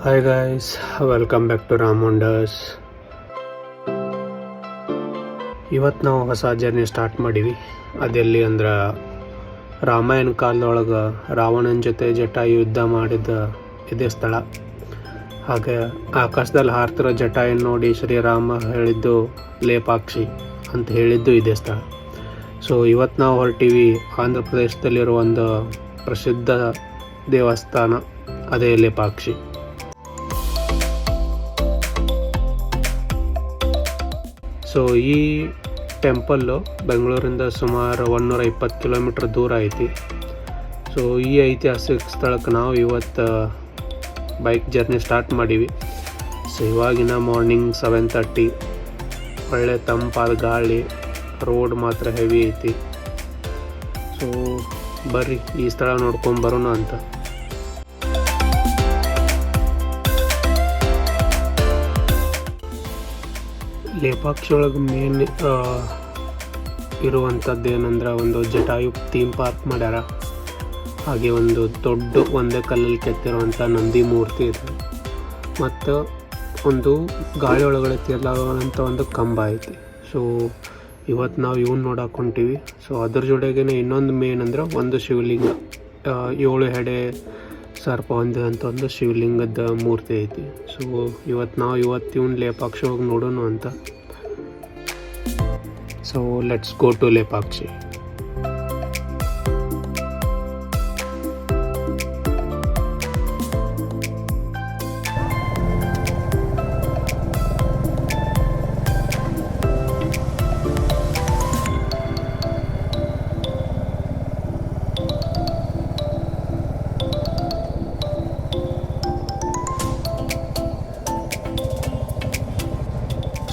Hi guys, welcome back to Ramundas. ಇವತ್ತು ನಾವು ಹೊಸ ಜರ್ನಿ ಸ್ಟಾರ್ಟ್ ಮಾಡೀವಿ. ಅದೆಲ್ಲಿ ಅಂದ್ರೆ ರಾಮಾಯಣ ಕಾಲದೊಳಗೆ ರಾವಣನ ಜೊತೆ ಜಟಾಯು ಯುದ್ಧ ಮಾಡಿದ ಇದೇ ಸ್ಥಳ. ಹಾಗೆ ಆಕಾಶದಲ್ಲಿ ಹಾರ್ತಿರೋ ಜಟಾಯು ನೋಡಿ ಶ್ರೀರಾಮ ಹೇಳಿದ್ದು ಲೇಪಾಕ್ಷಿ ಅಂತ ಹೇಳಿದ್ದು ಇದೇ ಸ್ಥಳ. ಸೊ ಇವತ್ತು ನಾವು ಹೊರಟೀವಿ ಆಂಧ್ರ ಪ್ರದೇಶದಲ್ಲಿರೋ ಒಂದು ಪ್ರಸಿದ್ಧ ದೇವಸ್ಥಾನ, ಅದೇ ಲೇಪಾಕ್ಷಿ. ಸೊ ಈ ಟೆಂಪಲ್ಲು ಬೆಂಗಳೂರಿಂದ ಸುಮಾರು 120 ಕಿಲೋಮೀಟ್ರ್ ದೂರ ಐತಿ. ಸೊ ಈ ಐತಿಹಾಸಿಕ ಸ್ಥಳಕ್ಕೆ ನಾವು ಇವತ್ತು ಬೈಕ್ ಜರ್ನಿ ಸ್ಟಾರ್ಟ್ ಮಾಡೀವಿ. ಸೊ ಇವಾಗಿನ ಮಾರ್ನಿಂಗ್ 7:30, ಒಳ್ಳೆ ತಂಪಾದ ಗಾಳಿ, ರೋಡ್ ಮಾತ್ರ ಹೆವಿ ಐತಿ. ಸೊ ಬರ್ರಿ ಈ ಸ್ಥಳ ನೋಡ್ಕೊಂಬರೋಣ ಅಂತ. ಲೇಪಾಕ್ಷಿ ಒಳಗೆ ಮೇನ್ ಇರುವಂಥದ್ದು ಏನಂದ್ರೆ ಒಂದು ಜಟಾಯು ಥೀಮ್ ಪಾರ್ಕ್ ಮಾಡ್ಯಾರ. ಹಾಗೆ ಒಂದು ದೊಡ್ಡ ಒಂದೇ ಕಲ್ಲಲ್ಲಿ ಕೆತ್ತಿರುವಂಥ ನಂದಿ ಮೂರ್ತಿ ಇದೆ. ಮತ್ತು ಒಂದು ಗಾಳಿ ಒಳಗಡೆ ತೇಲಾಗುವಂಥ ಒಂದು ಕಂಬ ಐತಿ. ಸೊ ಇವತ್ತು ನಾವು ಇವನ್ನ ನೋಡಕ್ಕೆ ಹೊಂಟೀವಿ. ಸೊ ಅದ್ರ ಜೊತೆಗೇ ಇನ್ನೊಂದು ಮೇನ್ ಅಂದ್ರೆ ಒಂದು ಶಿವಲಿಂಗ, 7 ಹೆಡೆ ಸರ್ಪ ಹೊಂದಿದಂಥ ಒಂದು ಶಿವಲಿಂಗದ ಮೂರ್ತಿ ಐತಿ. ಸೊ ಇವತ್ತು ಇವನ್ನ ಲೇಪಾಕ್ಷಿ ಹೋಗಿ ನೋಡೋಣ ಅಂತ. So let's go to Lepakshi.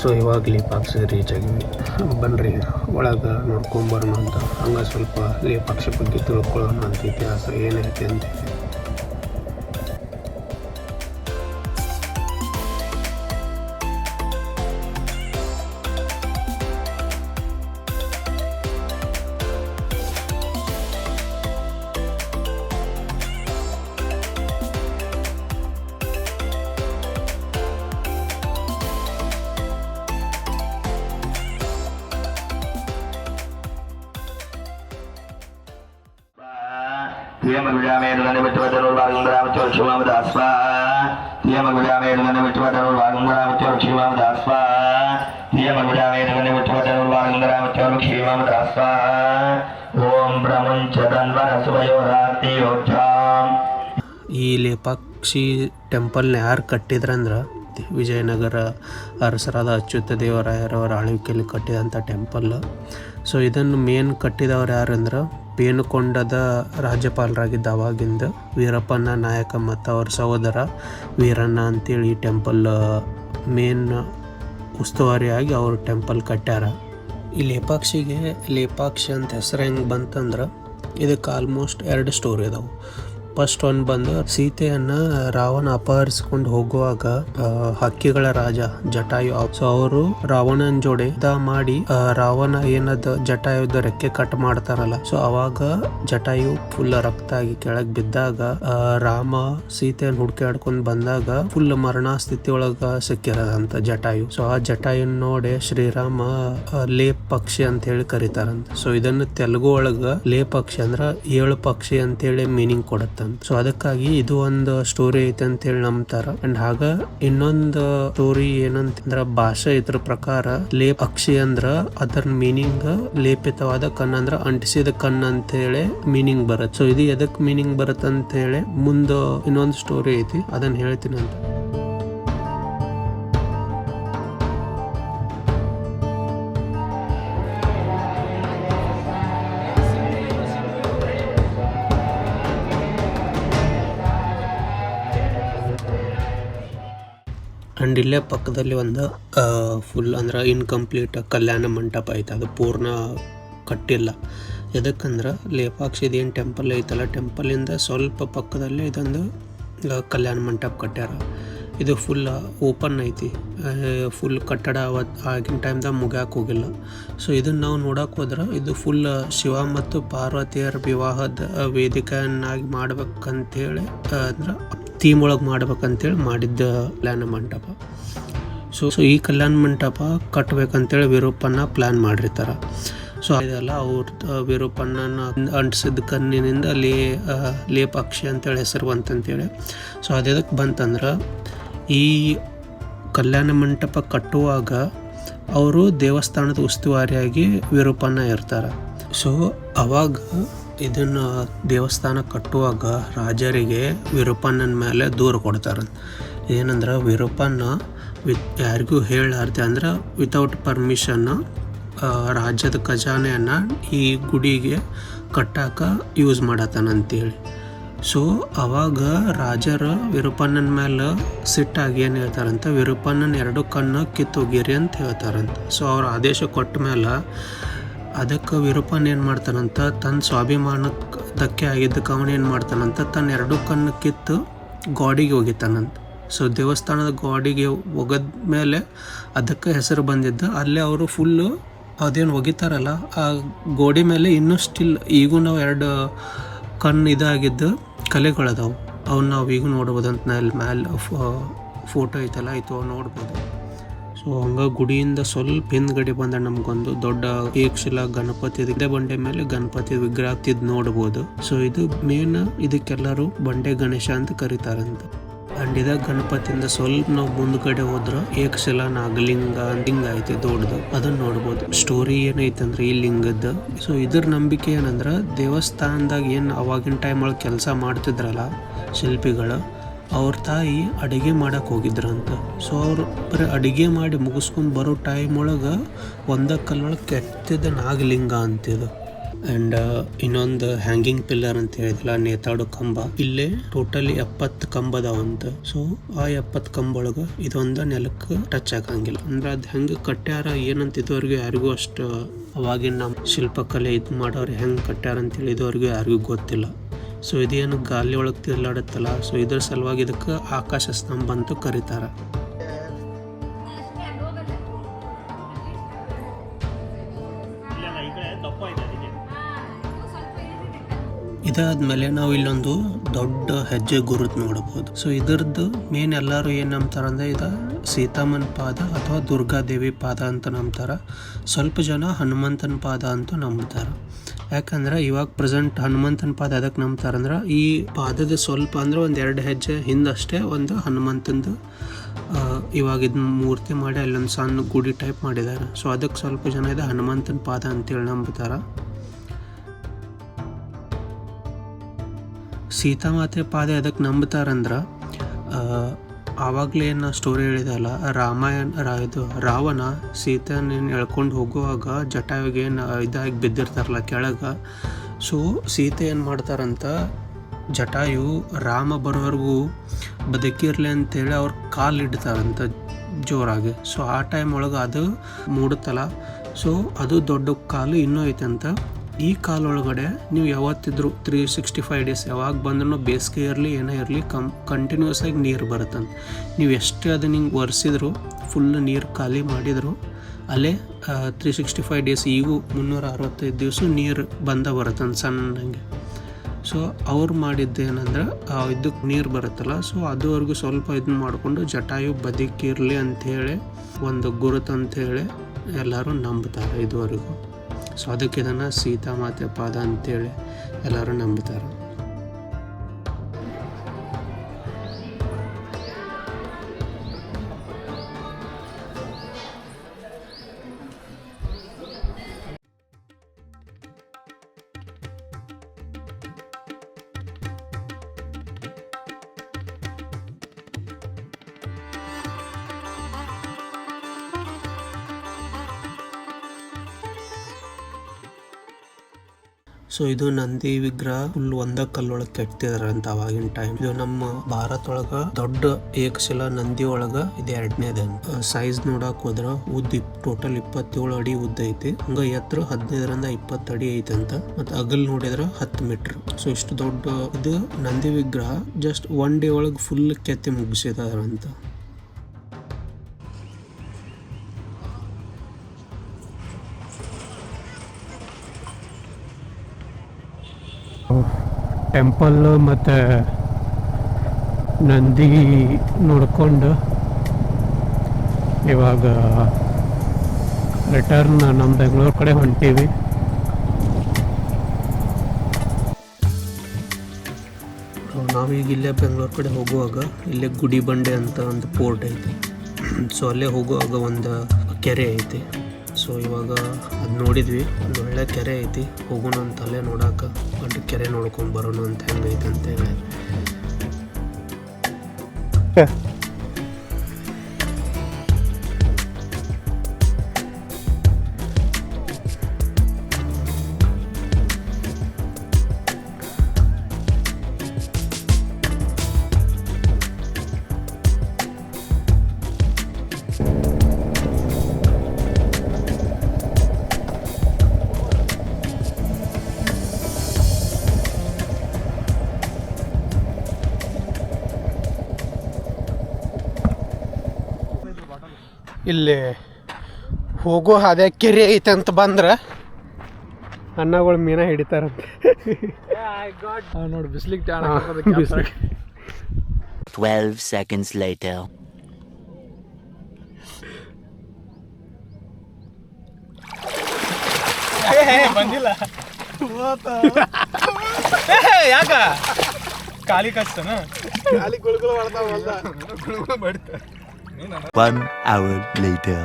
So ಇವಾಗ ಲೇಪಾಕ್ಷಿ ರೀಚ್ ಆಗಿವಿ. ಬನ್ನಿರಿ ಒಳಗೆ ನೋಡ್ಕೊಂಬರೋಣ ಅಂತ. ಹಂಗೆ ಸ್ವಲ್ಪ ಲೇಪಾಕ್ಷಿ ಬಗ್ಗೆ ತಿಳ್ಕೊಳ್ಳೋಣ ಅಂತ, ಇತಿಹಾಸ ಏನೈತೆ ಅಂತ. ಈ ಲೇಪಾಕ್ಷಿ ಟೆಂಪಲ್ನ ಯಾರು ಕಟ್ಟಿದ್ರಂದ್ರೆ ವಿಜಯನಗರ ಅರಸರಾದ ಅಚ್ಯುತ ದೇವರಾಯರವರ ಆಳ್ವಿಕೆಯಲ್ಲಿ ಕಟ್ಟಿದಂಥ ಟೆಂಪಲ್. ಸೊ ಇದನ್ನು ಮೇನ್ ಕಟ್ಟಿದವ್ರು ಯಾರಂದ್ರೆ ಪೇನುಕೊಂಡದ ರಾಜ್ಯಪಾಲರಾಗಿದ್ದ ಅವಾಗಿಂದ ವೀರಪ್ಪನ ನಾಯಕ ಮತ್ತು ಅವ್ರ ಸಹೋದರ ವೀರಣ್ಣ ಅಂತೇಳಿ ಈ ಟೆಂಪಲ್ ಮೇನ್ ಉಸ್ತುವಾರಿಯಾಗಿ ಅವರು ಟೆಂಪಲ್ ಕಟ್ಟ್ಯಾರ. ಈ ಲೇಪಾಕ್ಷಿ ಅಂತ ಹೆಸರು ಹೆಂಗೆ ಬಂತಂದ್ರೆ ಇದಕ್ಕೆ ಆಲ್ಮೋಸ್ಟ್ 2 ಸ್ಟೋರಿ ಅದಾವೆ. ಫಸ್ಟ್ ಒಂದು ಬಂದು ಸೀತೆಯನ್ನ ರಾವಣ ಅಪಹರಿಸ್ಕೊಂಡು ಹೋಗುವಾಗ ಹಕ್ಕಿಗಳ ರಾಜ ಜಟಾಯು, ಸೊ ಅವರು ರಾವಣನ ಜೋಡಿ ಯುದ್ಧ ಮಾಡಿ ರಾವಣ ಏನದ ಜಟಾಯುದ ರೆಕ್ಕೆ ಕಟ್ ಮಾಡ್ತಾರಲ್ಲ, ಸೊ ಅವಾಗ ಜಟಾಯು ಫುಲ್ ರಕ್ತ ಆಗಿ ಕೆಳಗ್ ಬಿದ್ದಾಗ ರಾಮ ಸೀತೆಯನ್ನು ಹುಡ್ಕಾಡ್ಕೊಂಡ್ ಬಂದಾಗ ಫುಲ್ ಮರಣ ಸ್ಥಿತಿ ಒಳಗ ಸಿಕ್ಕಿರದಂತ ಜಟಾಯು. ಸೊ ಆ ಜಟಾಯುನ್ ನೋಡಿ ಶ್ರೀರಾಮ ಲೇಪ್ ಪಕ್ಷಿ ಅಂತ ಹೇಳಿ ಕರೀತಾರಂತ. ಸೊ ಇದನ್ನ ತೆಲುಗು ಒಳಗ ಲೇಪ್ ಪಕ್ಷಿ ಅಂದ್ರ 7 ಪಕ್ಷಿ ಅಂತ ಹೇಳಿ ಮೀನಿಂಗ್ ಕೊಡುತ್ತೆ. ಸೊ ಅದಕ್ಕಾಗಿ ಇದು ಒಂದು ಸ್ಟೋರಿ ಐತೆ ಅಂತ ಹೇಳಿ ನಂಬ್ತಾರ. ಅಂಡ್ ಹಾಗ ಇನ್ನೊಂದು ಸ್ಟೋರಿ ಏನಂತಂದ್ರ ಭಾಷೆ ಇದ್ರ ಪ್ರಕಾರ ಲೇಪ್ ಪಕ್ಷಿ ಅಂದ್ರ ಅದರ ಮೀನಿಂಗ್ ಲೇಪಿತವಾದ ಕಣ್ಣು ಅಂದ್ರ ಅಂಟಿಸಿದ ಕಣ್ಣು ಅಂತ ಹೇಳಿ ಮೀನಿಂಗ್ ಬರುತ್ತೆ. ಸೊ ಇದು ಎದಕ್ ಮೀನಿಂಗ್ ಬರುತ್ತೆ ಅಂತ ಹೇಳಿ ಮುಂದ ಇನ್ನೊಂದು ಸ್ಟೋರಿ ಐತಿ, ಅದನ್ನ ಹೇಳ್ತೀನಿ ಅಂತ. ಆ್ಯಂಡ್ ಇಲ್ಲೇ ಪಕ್ಕದಲ್ಲಿ ಒಂದು ಫುಲ್ ಅಂದ್ರೆ ಇನ್ಕಂಪ್ಲೀಟ್ ಕಲ್ಯಾಣ ಮಂಟಪ ಐತೆ. ಅದು ಪೂರ್ಣ ಕಟ್ಟಿಲ್ಲ. ಎದಕ್ಕಂದ್ರೆ ಲೇಪಾಕ್ಷಿದು ಏನು ಟೆಂಪಲ್ ಐತಲ್ಲ, ಟೆಂಪಲಿಂದ ಸ್ವಲ್ಪ ಪಕ್ಕದಲ್ಲಿ ಇದೊಂದು ಕಲ್ಯಾಣ ಮಂಟಪ ಕಟ್ಟ್ಯಾರ. ಇದು ಫುಲ್ ಓಪನ್ ಐತಿ, ಫುಲ್ ಕಟ್ಟಡ ಆಗಿನ ಟೈಮ್ದಾಗ ಮುಗ್ಯಾಕೆ ಹೋಗಿಲ್ಲ. ಸೊ ಇದನ್ನು ನಾವು ನೋಡಕ್ಕೆ ಹೋದ್ರೆ ಇದು ಫುಲ್ ಶಿವ ಮತ್ತು ಪಾರ್ವತಿಯರ ವಿವಾಹದ ವೇದಿಕೆಯನ್ನಾಗಿ ಮಾಡ್ಬೇಕಂತೇಳಿ ಅಂದ್ರೆ ಥೀಮ್ ಒಳಗೆ ಮಾಡ್ಬೇಕಂತೇಳಿ ಮಾಡಿದ್ದ ಕಲ್ಯಾಣ ಮಂಟಪ. ಸೊ ಈ ಕಲ್ಯಾಣ ಮಂಟಪ ಕಟ್ಬೇಕಂತೇಳಿ ವಿರೂಪಣ್ಣ ಪ್ಲ್ಯಾನ್ ಮಾಡಿರ್ತಾರೆ. ಸೊ ಇದೆಲ್ಲ ಅವ್ರ ವಿರೂಪಣ್ಣನ ಅಂಟಿಸಿದ ಕಣ್ಣಿನಿಂದ ಲೇಪಾಕ್ಷಿ ಅಂತೇಳಿ ಹೆಸರು ಬಂತಂತೇಳಿ. ಸೊ ಅದಕ್ಕೆ ಬಂತಂದ್ರೆ ಈ ಕಲ್ಯಾಣ ಮಂಟಪ ಕಟ್ಟುವಾಗ ಅವರು ದೇವಸ್ಥಾನದ ಉಸ್ತುವಾರಿಯಾಗಿ ವಿರೂಪಣ್ಣ ಇರ್ತಾರೆ. ಸೊ ಅವಾಗ ಇದನ್ನು ದೇವಸ್ಥಾನ ಕಟ್ಟುವಾಗ ರಾಜರಿಗೆ ವಿರೂಪಣ್ಣನ ಮೇಲೆ ದೂರು ಕೊಡ್ತಾರೆ. ಏನಂದ್ರೆ ವಿರೂಪಣ್ಣ ಯಾರಿಗೂ ಹೇಳಾರ್ದೆ ಅಂದ್ರೆ ವಿತೌಟ್ ಪರ್ಮಿಷನ್ನು ರಾಜ್ಯದ ಖಜಾನೆಯನ್ನು ಈ ಗುಡಿಗೆ ಕಟ್ಟಾಕ ಯೂಸ್ ಮಾಡತ್ತಾನಂತೇಳಿ. ಸೊ ಅವಾಗ ರಾಜರು ವಿರೂಪಣ್ಣನ ಮೇಲೆ ಸಿಟ್ಟಾಗಿ ಏನು ಹೇಳ್ತಾರಂತ, ವಿರೂಪಣ್ಣನ 2 ಕಣ್ಣು ಕಿತ್ತೋಗಿರಿ ಅಂತ ಹೇಳ್ತಾರಂತ. ಸೊ ಅವ್ರ ಆದೇಶ ಕೊಟ್ಟ ಮೇಲೆ ಅದಕ್ಕೆ ವಿರೂಪಣ್ಣ ಏನು ಮಾಡ್ತಾನಂತ, ತನ್ನ ಸ್ವಾಭಿಮಾನಕ್ಕೆ ಧಕ್ಕೆ ಆಗಿದ್ದಕ್ಕೆ ಅವನೇನು ಮಾಡ್ತಾನಂತ, ತನ್ನ 2 ಕಣ್ಣು ಕಿತ್ತು ಗಾಡಿಗೆ ಒಗಿತಾನಂತ. ಸೊ ದೇವಸ್ಥಾನದ ಗಾಡಿಗೆ ಒಗದ ಮೇಲೆ ಅದಕ್ಕೆ ಹೆಸರು ಬಂದಿದ್ದು. ಅಲ್ಲೇ ಅವರು ಫುಲ್ಲು ಅದೇನು ಒಗಿತಾರಲ್ಲ ಆ ಗೋಡೆ ಮೇಲೆ ಇನ್ನೂ ಸ್ಟಿಲ್ ಈಗೂ ನಾವು 2 ಕಣ್ಣು ಇದಾಗಿದ್ದು ಕಲೆಗಳದಾವು. ಅವನ್ನ ನಾವು ಈಗ ನೋಡ್ಬೋದು ಅಂತ ಮ್ಯಾಲೆ ಫೋಟೋ ಐತಲ್ಲ ಆಯಿತು ಅವು ನೋಡ್ಬೋದು. ಸೊ ಹಂಗೆ ಗುಡಿಯಿಂದ ಸ್ವಲ್ಪ ಹಿಂದ್ಗಡೆ ಬಂದ್ರೆ ನಮಗೊಂದು ದೊಡ್ಡ ಏಕಶಿಲಾ ಗಣಪತಿ ಬಂಡೆ ಮೇಲೆ ಗಣಪತಿ ವಿಗ್ರಹ ನೋಡ್ಬೋದು. ಸೊ ಇದು ಮೇನ್, ಇದಕ್ಕೆಲ್ಲರೂ ಬಂಡೆ ಗಣೇಶ ಅಂತ ಕರೀತಾರಂತ. ಆ್ಯಂಡ್ ಇದಾಗ ಗಣಪತಿಯಿಂದ ಸ್ವಲ್ಪ ನಾವು ಮುಂದ್ಗಡೆ ಹೋದ್ರೆ ಏಕಶಿಲಾ ನಾಗಲಿಂಗ ಲಿಂಗ ಐತೆ ದೊಡ್ಡದು, ಅದನ್ನ ನೋಡ್ಬೋದು. ಸ್ಟೋರಿ ಏನೈತೆ ಅಂದ್ರೆ ಈ ಲಿಂಗದ್ದು. ಸೊ ಇದ್ರ ನಂಬಿಕೆ ಏನಂದ್ರೆ ದೇವಸ್ಥಾನದಾಗ ಏನು ಅವಾಗಿನ ಟೈಮ್ ಒಳಗೆ ಕೆಲಸ ಮಾಡ್ತಿದ್ರಲ್ಲ ಶಿಲ್ಪಿಗಳು, ಅವ್ರ ತಾಯಿ ಅಡುಗೆ ಮಾಡಕ್ಕೆ ಹೋಗಿದ್ರಂತ. ಸೊ ಅವ್ರು ಬರೀ ಅಡುಗೆ ಮಾಡಿ ಮುಗಿಸ್ಕೊಂಡು ಬರೋ ಟೈಮ್ ಒಳಗೆ ಒಂದ ಕಲ್ಲೊಳಗೆ ಕೆತ್ತಿದ ನಾಗಲಿಂಗ ಅಂತಿದು. ಆ್ಯಂಡ್ ಇನ್ನೊಂದು ಹ್ಯಾಂಗಿಂಗ್ ಪಿಲ್ಲರ್ ಅಂತ ಹೇಳಿದಿಲ್ಲ, ನೇತಾಡೋ ಕಂಬ. ಇಲ್ಲೇ ಟೋಟಲಿ 70 ಕಂಬ ಅದಾವಂತ. ಸೊ ಆ 70 ಕಂಬ ಒಳಗೆ ಇದೊಂದು ನೆಲಕ್ಕೆ ಟಚ್ ಆಗಂಗಿಲ್ಲ. ಅಂದ್ರೆ ಅದು ಹೆಂಗೆ ಕಟ್ಟ್ಯಾರ ಏನಂತ ಇದುವರೆಗೂ ಯಾರಿಗೂ ಅಷ್ಟು ಅವಾಗಿನ ನಮ್ಮ ಶಿಲ್ಪಕಲೆ ಇದು ಮಾಡೋರು ಹೆಂಗೆ ಕಟ್ಟ್ಯಾರ ಅಂತೇಳಿ ಇದುವರೆಗೂ ಯಾರಿಗೂ ಗೊತ್ತಿಲ್ಲ. ಸೊ ಇದೇನು ಗಾಳಿ ಒಳಗೆ ತಿರ್ಲಾಡುತ್ತಲ್ಲ, ಸೊ ಇದ್ರ ಸಲುವಾಗಿ ಇದಕ್ಕೆ ಆಕಾಶ ಸ್ತಂಭ ಅಂತ ಕರೀತಾರೆ. ಇದಾದ್ಮೇಲೆ ನಾವು ಇಲ್ಲೊಂದು ದೊಡ್ಡ ಹೆಜ್ಜೆ ಗುರುತು ನೋಡಬಹುದು. ಸೊ ಇದರದ್ದು ಮೇನ್ ಎಲ್ಲರೂ ಏನು ನಂಬ್ತಾರಂದ್ರೆ ಇದು ಸೀತಾಮನ್ ಪಾದ ಅಥವಾ ದುರ್ಗಾದೇವಿ ಪಾದ ಅಂತ ನಂಬ್ತಾರೆ. ಸ್ವಲ್ಪ ಜನ ಹನುಮಂತನ ಪಾದ ಅಂತ ನಂಬ್ತಾರೆ. ಯಾಕಂದ್ರೆ ಇವಾಗ ಪ್ರೆಸೆಂಟ್ ಹನುಮಂತನ ಪಾದ ಅದಕ್ಕೆ ನಂಬ್ತಾರಂದ್ರೆ ಈ ಪಾದದ ಸ್ವಲ್ಪ ಅಂದ್ರೆ 1-2 ಹೆಜ್ಜೆ ಹಿಂದಷ್ಟೇ ಒಂದು ಹನುಮಂತಂದು ಇವಾಗ ಇದನ್ನ ಮೂರ್ತಿ ಮಾಡಿ ಅಲ್ಲೊಂದು ಸಣ್ಣ ಗುಡಿ ಟೈಪ್ ಮಾಡಿದ್ದಾರೆ. ಸೊ ಅದಕ್ಕೆ ಸ್ವಲ್ಪ ಜನ ಇದು ಹನುಮಂತನ ಪಾದ ಅಂತೇಳಿ ನಂಬ್ತಾರೆ. ಸೀತಾಮಾತೆ ಪಾದ ಎದಕ್ಕೆ ನಂಬ್ತಾರಂದ್ರೆ ಆವಾಗಲೇ ಏನು ಸ್ಟೋರಿ ಹೇಳಿದಲ್ಲ, ಇದು ರಾವಣ ಸೀತೆನ ಎಳ್ಕೊಂಡು ಹೋಗುವಾಗ ಜಟಾಯುಗೆ ಏನು ಇದಾಗಿ ಬಿದ್ದಿರ್ತಾರಲ್ಲ ಕೆಳಗೆ. ಸೊ ಸೀತೆ ಏನು ಮಾಡ್ತಾರಂತ, ಜಟಾಯು ರಾಮ ಬರೋವರೆಗೂ ಬದುಕಿರ್ಲಿ ಅಂತೇಳಿ ಅವ್ರ ಕಾಲು ಇಡ್ತಾರಂತ ಜೋರಾಗಿ. ಸೊ ಆ ಟೈಮ್ ಒಳಗೆ ಅದು ಮೂಡುತ್ತಲ್ಲ, ಸೊ ಅದು ದೊಡ್ಡ ಕಾಲು ಇನ್ನೂ ಐತಂತ. ಈ ಕಾಲೊಳಗಡೆ ನೀವು ಯಾವತ್ತಿದ್ರು 365 ಡೇಸ್ ಯಾವಾಗ ಬಂದ್ರೂ ಬೇಸಿಗೆ ಇರಲಿ ಏನೇ ಇರಲಿ ಕಂಟಿನ್ಯೂಸ್ ಆಗಿ ನೀರು ಬರುತ್ತಂತ. ನೀವು ಎಷ್ಟೇ ಅದನ್ನ ಹಿಂಗೆ ಒರೆಸಿದ್ರು ಫುಲ್ ನೀರು ಖಾಲಿ ಮಾಡಿದ್ರು ಅಲ್ಲೇ 365 ಡೇಸ್ ಈಗೂ 365 ದಿವಸ ನೀರು ಬರುತ್ತಂತ ಸಣ್ಣಂಗೆ. ಸೊ ಅವ್ರು ಮಾಡಿದ್ದೇನೆಂದ್ರೆ ಇದಕ್ಕೆ ನೀರು ಬರುತ್ತಲ್ಲ, ಸೊ ಅದುವರೆಗೂ ಸ್ವಲ್ಪ ಇದನ್ನ ಮಾಡಿಕೊಂಡು ಜಟಾಯು ಬದುಕಿರಲಿ ಅಂಥೇಳಿ ಒಂದು ಗುರುತು ಅಂಥೇಳಿ ಎಲ್ಲರೂ ನಂಬ್ತಾರೆ ಇದುವರೆಗೂ. ಸೊ ಅದಕ್ಕೆ ಇದನ್ನು ಸೀತಾಮಾತೆ ಪಾದ ಅಂತೇಳಿ ಎಲ್ಲರೂ ನಂಬ್ತಾರೆ. ಸೊ ಇದು ನಂದಿ ವಿಗ್ರಹ ಫುಲ್ ಒಂದ ಕಲ್ಲೊಳಗೆ ಕೆತ್ತಿದಾರಂತ ಅವಾಗಿನ ಟೈಮ್. ಇದು ನಮ್ಮ ಭಾರತ ಒಳಗ ದೊಡ್ಡ ಏಕಶಿಲಾ ನಂದಿ ಒಳಗ ಇದು 2ನೇದ. ಸೈಜ್ ನೋಡಕ್ ಹೋದ್ರ ಉದ್ದ ಟೋಟಲ್ 27 ಅಡಿ ಉದ್ದ ಐತಿ. ಹಂಗ ಎತ್ತರ 15ರಿಂದ 20 ಅಡಿ ಐತಂತ. ಮತ್ತ ಅಗಲ್ ನೋಡಿದ್ರ 10 ಮೀಟರ್. ಸೊ ಇಷ್ಟು ದೊಡ್ಡ ಇದು ನಂದಿ ವಿಗ್ರಹ ಜಸ್ಟ್ 1 ಡೇ ಒಳಗೆ ಫುಲ್ ಕೆತ್ತಿ ಮುಗಿಸಿದಾರಂತ. ಟೆಂಪಲ್ ಮತ್ತು ನಂದಿ ನೋಡ್ಕೊಂಡು ಇವಾಗ ರಿಟರ್ನ್ ನಮ್ಮ ಬೆಂಗಳೂರು ಕಡೆ ಹೊಂಟೀವಿ. ನಾವೀಗ ಇಲ್ಲೇ ಬೆಂಗಳೂರು ಕಡೆ ಹೋಗುವಾಗ ಇಲ್ಲೇ ಗುಡಿ ಬಂಡೆ ಅಂತ ಒಂದು ಪೋರ್ಟ್ ಐತಿ. ಸೊ ಅಲ್ಲೇ ಹೋಗುವಾಗ ಒಂದು ಕೆರೆ ಐತಿ. ಸೊ ಇವಾಗ ಅದು ನೋಡಿದ್ವಿ, ಒಂದು ಒಳ್ಳೆ ಕೆರೆ ಐತಿ, ಹೋಗೋಣ ಅಂತ ಅಲ್ಲೇ ನೋಡೋಕೆ ಒಂದು ಕೆರೆ ನೋಡ್ಕೊಂಡು ಬರೋಣ ಅಂತ ಹೆಂಗೈತೆ ಅಂತೇಳಿ. ಇಲ್ಲಿ ಹೋಗೋ ಅದೇ ಕೆರೆ ಐತೆ ಅಂತ ಬಂದ್ರೆ ಅನ್ನಗಳು ಮೀನ ಹಿಡಿತಾರಂತೆ. ನೋಡಿ ಬಿಸ್ಲಿಗೆ 12 seconds later. ಬಂದಿಲ್ಲ ಯಾಕ ಖಾಲಿ ಕಚ್ತಾನ ಖಾಲಿ ಗುಳ್ಗುಳು ಮಾಡ್ತಾವ. 1 hour later.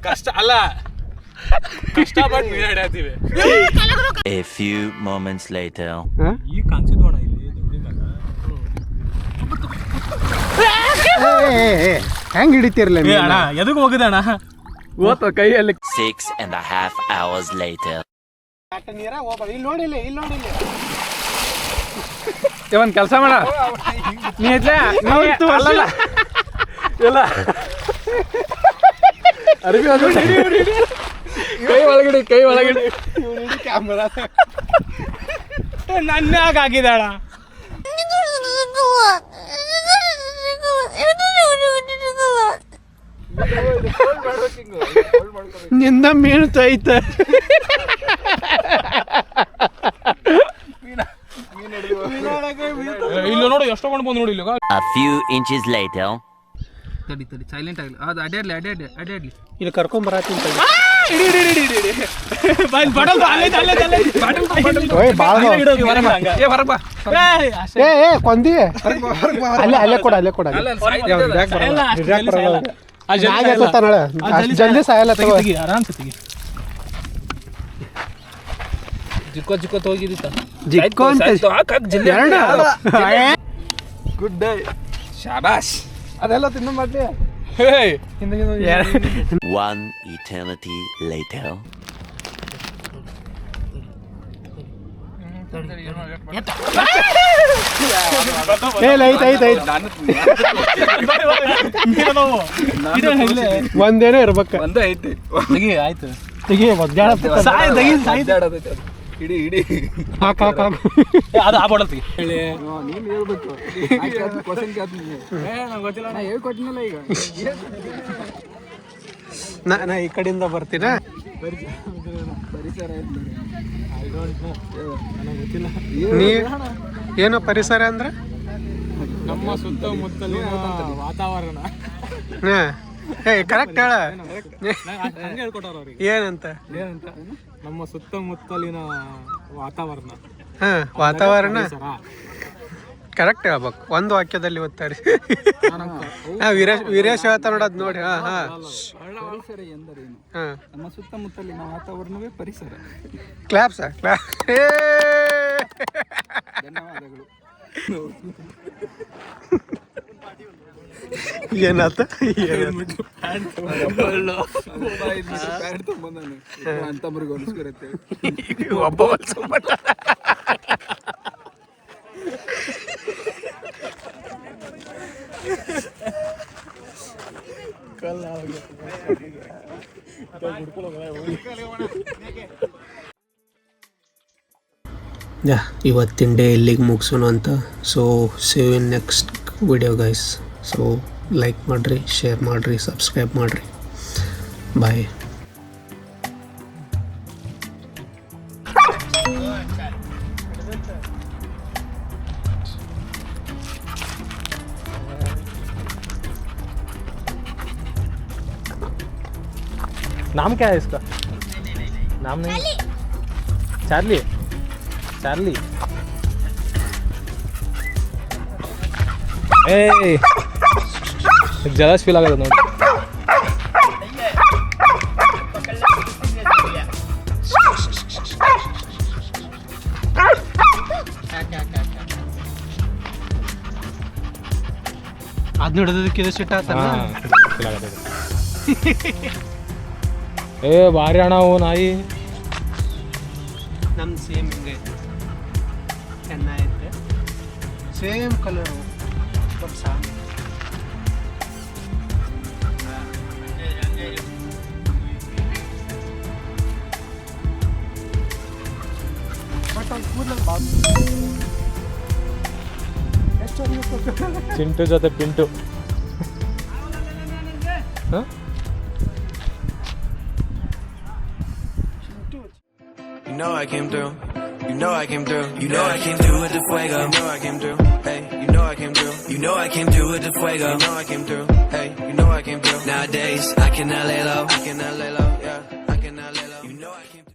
ಕಷ್ಟ ಅಲ್ಲ, ಕಷ್ಟಪಟ್ಟು ಮೀನು ಹಿಡಿಯತ್ತೀವಿ. A few moments later. ಈ ಕಾಣಿಸಿದ್ವಣ ಇಲ್ಲಿ ಹೆಂಗ್ ಹಿಡಿತಿರ್ಲಿ ಅಣ್ಣ, ಎದಕ್ಕೆ ಹೋಗಿದೆ ಅಣ್ಣ? ಓದ್ತ ಕೈಯಲ್ಲಿ. 6.5 hours later. ಒಂದ್ ಕೆಲಸ ಮಾಡ, ನೀ ಇಲ್ಲ ಅರ್ಬಿ ಕೈ ಒಳಗಡೆ ಕ್ಯಾಮರಾ ನನ್ನ ಹಾಕಿದಾಳ. ನಿಂದ ಮೀನು ತೈತೆ. ಇಲ್ಲ ನೋಡು ಎಷ್ಟು ಕೊಂಡು ಬಂದು ನೋಡಿ. A few inches later. ತಡಿ ಸೈಲೆಂಟ್ ಆಗಲಿ, ಅದು ಅಡ್ಯಾಡ್ಲಿ ಇಲ್ಲಿ ಕರ್ಕೊಂಬರತ್ತೀನಿ. ಕೊಂದಿ ಅಲ್ಲೇ ಕೊಡ ಜಲ್ದಿ ಸಾಯಲ್ಲ. ಆರಾಮ್ ಸತಿಗೆ ಜಿಕ್ಕೋ ಹೋಗಿದ್ದ ಗುಡ್ ಡೇ ಶಾಬಾಷ್. ಅದೆಲ್ಲ ತಿನ್ನ ಮಾಡ್ಲಿ. 1 eternity later. ಒಂದೇನೇ ಇರ್ಬೇಕ. ಒಂದೇ ಐತಿ. ಆಯ್ತು ತೆಗಿ ಇಡಿ ಅದು ಆ ಬಾಟಲ್ ಹೇಳಿ. ನೀನು ಹೇಳ್ಬೇಕು, ನಾ ಹೇಳ್ಕೊಟ್ಟಿನಲ್ಲ. ಈಗ ನಾ ಈ ಕಡೆಯಿಂದ ಬರ್ತೀನ. ಪರಿಸರ ನೀ ಏನು ಪರಿಸರ ಅಂದ್ರೆ ನಮ್ಮ ಸುತ್ತಮುತ್ತಲಿನ ವಾತಾವರಣ. ಕರೆಕ್ಟ್ ಹೇಳ. ಹಂಗೆ ಹೇಳ್ಕೊಟ್ಟಾರ ಅವ್ರಿಗೆ. ಏನಂತ ನಮ್ಮ ಸುತ್ತಮುತ್ತಲಿನ ವಾತಾವರಣ. ವಾತಾವರಣ ಕರೆಕ್ಟ್ ಹೇಳ್ಬೇಕು, ಒಂದು ವಾಕ್ಯದಲ್ಲಿ ಓದ್ತಾರೆ. ವೀರೇಶ್ ಹೇಳ್ತಾ ನೋಡೋದು ನೋಡಿ. ಪರಿಸರ ಎಂದರೇನು? ನಮ್ಮ ಸುತ್ತಮುತ್ತಲಿನ ವಾತಾವರಣವೇ ಪರಿಸರ. ಕ್ಲಾಪ್ಸ ಧನ್ಯವಾದಗಳು. ಏನಾತ ಅಂತಮ್ರಿಗೆ ಅನಿಸ್ಕಿರತ್ತೆ. ಒಬ್ಬ ಇವತ್ತಿನ ಡೇ ಇಲ್ಲಿಗೆ ಮುಗಿಸೋಣ ಅಂತ. So save in next video guys. So like ಮಾಡಿರಿ, ಶೇರ್ ಮಾಡಿರಿ, ಸಬ್ಸ್ಕ್ರೈಬ್ ಮಾಡಿರಿ. ಬಾಯ್. नाम क्या है इसका? नाम नहीं, चार्ली. चार्ली. ए जलस फील ಆಗದ ನೋಡಿ. ಅದನ್ನ ಹಿಡಿದಕ್ಕೆ ಇದು ಸಿಟ್ಟ ಆತನ. ಫೀಲ್ ಆಗದ. ಏ ಬಾರಿ ಅಣ್ಣ ಅವು ನಾಯಿ. ನಮ್ಮ ಸೇಮ್ ಹಿಂಗೆ ಚೆನ್ನಾಗೈತೆ, ಸೇಮ್ ಕಲರು ಸ್ವಲ್ಪ ಸಾಂಗ್. ಬಟ್ ಅವ್ನು ಕೂದಲು ಚಿಂಟು ಜೊತೆ Pintu. You know I came through. You know I came through. You know I came through with the fuego. You know I came through. Hey, you know I came through. You know I came through with the fuego. You know I came through. Hey, you know I came through. Nowadays I cannot lay low.